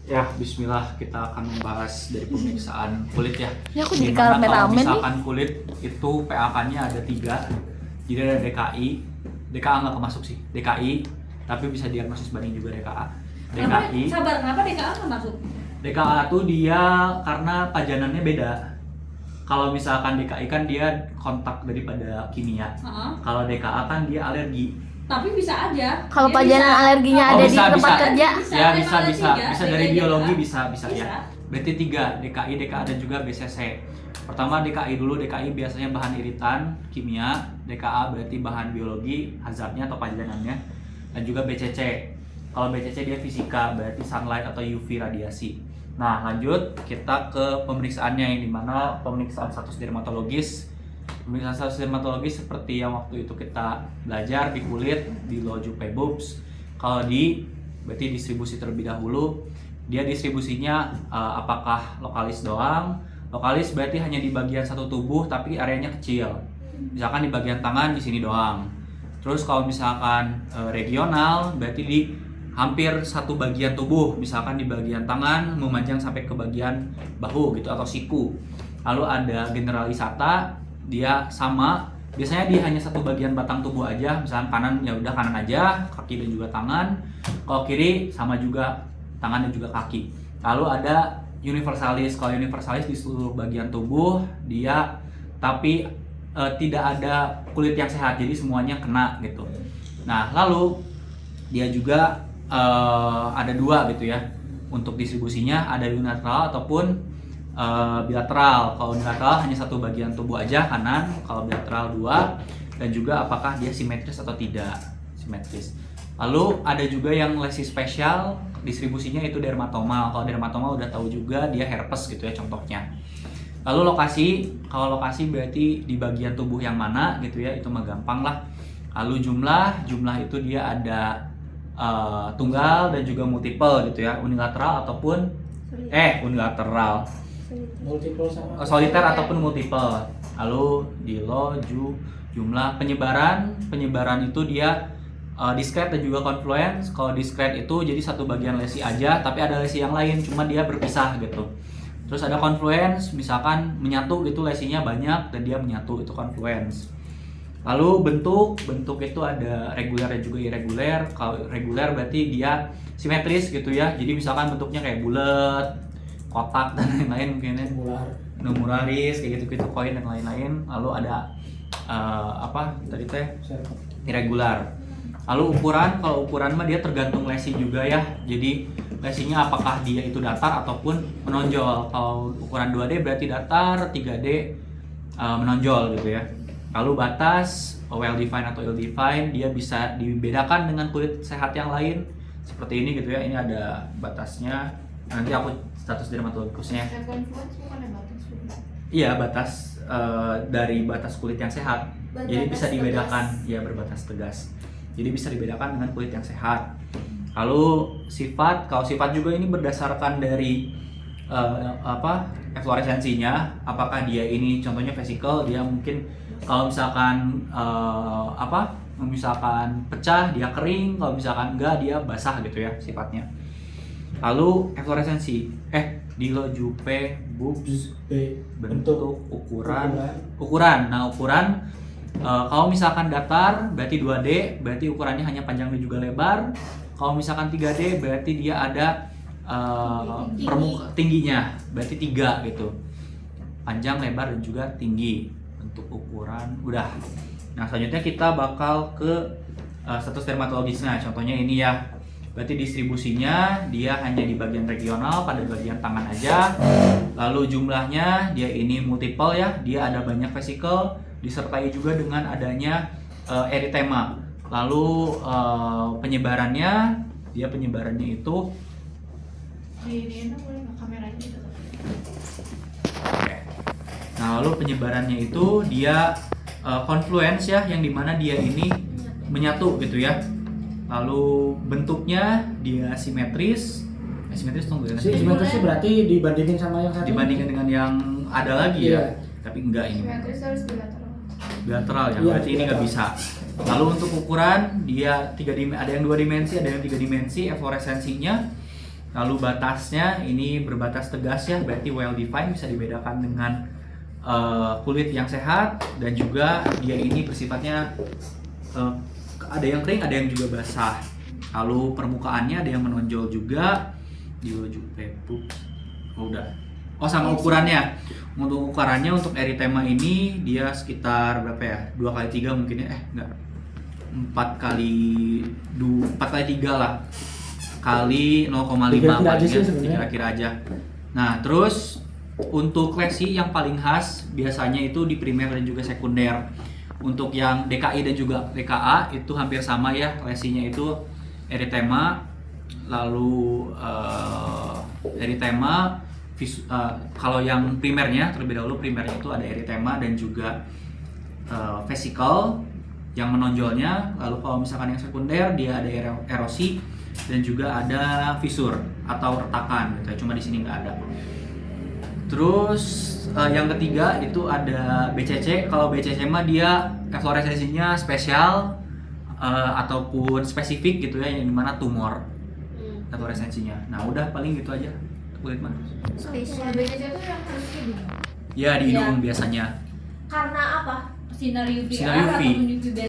Ya, bismillah, kita akan membahas dari pemeriksaan kulit ya. Ya aku jadi Dimana kalau kameramen nih. misalkan kulit itu PAK-nya ada 3. Jadi ada DKI, DKA nggak kemasuk sih, DKI, tapi bisa diagnosis banding juga DKA. DKI, Kenapa DKA nggak masuk? DKA tuh dia karena pajanannya beda. Kalau misalkan DKI kan dia kontak daripada kimia. Kalau DKA kan dia alergi. Tapi bisa aja. Kalau Dia pajanan bisa. alerginya Oh, ada bisa, di tempat bisa. kerja. Ya Memang bisa ada bisa 3, bisa dari DKI, biologi DKA. bisa ya. Berarti 3 DKI, DKA dan juga BCC. Pertama DKI dulu, DKI biasanya bahan iritan kimia, DKA berarti bahan biologi hazardnya atau pajanannya, dan juga BCC. Kalau BCC dia fisika, berarti sunlight atau UV radiasi. Nah lanjut kita ke pemeriksaannya yang dimana pemeriksaan status dermatologis. Pemeriksaan status dermatologis seperti yang waktu itu kita belajar di kulit, di loju pebubs. Kalau di berarti distribusi terlebih dahulu. Dia distribusinya apakah lokalis doang? Lokalis berarti hanya di bagian satu tubuh tapi areanya kecil. Misalkan di bagian tangan di sini doang. Terus kalau misalkan regional berarti di hampir satu bagian tubuh. Misalkan di bagian tangan memanjang sampai ke bagian bahu gitu atau siku. Lalu ada generalisata, dia sama. Biasanya dia hanya satu bagian batang tubuh aja. Misalkan kanan ya udah kanan aja, kaki dan juga tangan. Kalau kiri sama juga tangan dan juga kaki. Lalu ada universalis. Kalau universalis di seluruh bagian tubuh dia tapi tidak ada kulit yang sehat, jadi semuanya kena gitu. Nah lalu dia juga ada 2 gitu ya untuk distribusinya, ada unilateral ataupun bilateral. Kalau unilateral hanya satu bagian tubuh aja kanan, kalau bilateral 2, dan juga apakah dia simetris atau tidak simetris. Lalu ada juga yang lesi spesial, distribusinya itu dermatoma. Kalau dermatoma udah tahu juga dia herpes gitu ya contohnya. Lalu lokasi, kalau lokasi berarti di bagian tubuh yang mana gitu ya, itu mah gampang lah. Lalu jumlah itu dia ada tunggal dan juga multiple gitu ya, unilateral ataupun unilateral, multiple sama soliter ataupun multiple. Lalu di jumlah penyebaran itu dia discrete dan juga confluence. Kalau discrete itu jadi satu bagian lesi aja tapi ada lesi yang lain cuma dia berpisah gitu. Terus ada confluence, misalkan menyatu gitu lesinya banyak dan dia menyatu, itu confluence. Lalu bentuk itu ada reguler dan juga irregular. Kalau reguler berarti dia simetris gitu ya. Jadi misalkan bentuknya kayak bulat, kotak dan lain-lain mungkin ya. Numeralis kayak gitu-gitu, koin dan lain-lain. Lalu ada irregular. Lalu ukuran, kalau ukuran mah dia tergantung lesi juga ya. Jadi lesinya apakah dia itu datar ataupun menonjol. Kalau ukuran 2D berarti datar, 3D menonjol gitu ya. Lalu batas, well defined atau ill defined, dia bisa dibedakan dengan kulit sehat yang lain seperti ini gitu ya. Ini ada batasnya. Nanti aku status dermatologisnya. Iya, batas dari batas kulit yang sehat. Jadi bisa dibedakan, ya berbatas tegas. Jadi bisa dibedakan dengan kulit yang sehat. Lalu sifat, kalau sifat juga ini berdasarkan dari efloresensinya. Apakah dia ini contohnya vesicle, dia mungkin kalau misalkan misalkan pecah dia kering, kalau misalkan enggak dia basah gitu ya sifatnya. Lalu efloresensi, di loju pebubs, bentuk ukuran. Nah ukuran kalau misalkan datar berarti 2D, berarti ukurannya hanya panjang dan juga lebar. Kalau misalkan 3D berarti dia ada tingginya, berarti 3 gitu. Panjang, lebar dan juga tinggi. Bentuk ukuran udah. Nah selanjutnya kita bakal ke status dermatologisnya. Contohnya ini ya. Berarti distribusinya dia hanya di bagian regional, pada bagian tangan aja. Lalu jumlahnya dia ini multiple ya, dia ada banyak vesicle, disertai juga dengan adanya eritema. Lalu penyebarannya itu Nah, lalu penyebarannya itu dia confluence ya, yang dimana dia ini menyatu gitu ya. Lalu bentuknya dia simetris. Simetris tunggu ya. Simetrisnya berarti dibandingin sama yang satu. Dibandingkan dengan yang ada lagi ya. Iya. Tapi enggak ini. Simetris harus bilateral. Bilateral ya, Iya, berarti ini nggak bisa. Lalu untuk ukuran dia ada yang 2 dimensi, ada yang 3 dimensi efloresensinya. Lalu batasnya ini berbatas tegas ya, berarti well defined, bisa dibedakan dengan kulit yang sehat, dan juga dia ini bersifatnya ada yang kering, ada yang juga basah. Lalu permukaannya ada yang menonjol juga di ujung pepuk. Udah. Oh, sama ukurannya. Untuk ukurannya untuk erythema ini dia sekitar berapa ya? 2x3 mungkin ya? Enggak. 4x3 lah. Kali 0,5 Kira-kira aja sih palingnya, sebenarnya. kira-kira aja. Nah, terus untuk lesi yang paling khas biasanya itu di primer dan juga sekunder. Untuk yang DKI dan juga DKA itu hampir sama ya, lesinya itu erythema, lalu erythema, kalau yang primernya terlebih dahulu, primernya itu ada erythema dan juga vesicle yang menonjolnya. Lalu kalau misalkan yang sekunder dia ada erosi dan juga ada fisur atau retakan gitu, cuma di sini nggak ada. Terus yang ketiga itu ada BCC. Kalau BCC mah dia efloresensinya spesial ataupun spesifik gitu ya, yang dimana tumor efloresensinya. Nah udah paling gitu aja kulit mah. Spesial BCC itu yang harus hidung. Ya di hidung biasanya. Karena apa? Sinar UVA Sinar UV. ataupun UVB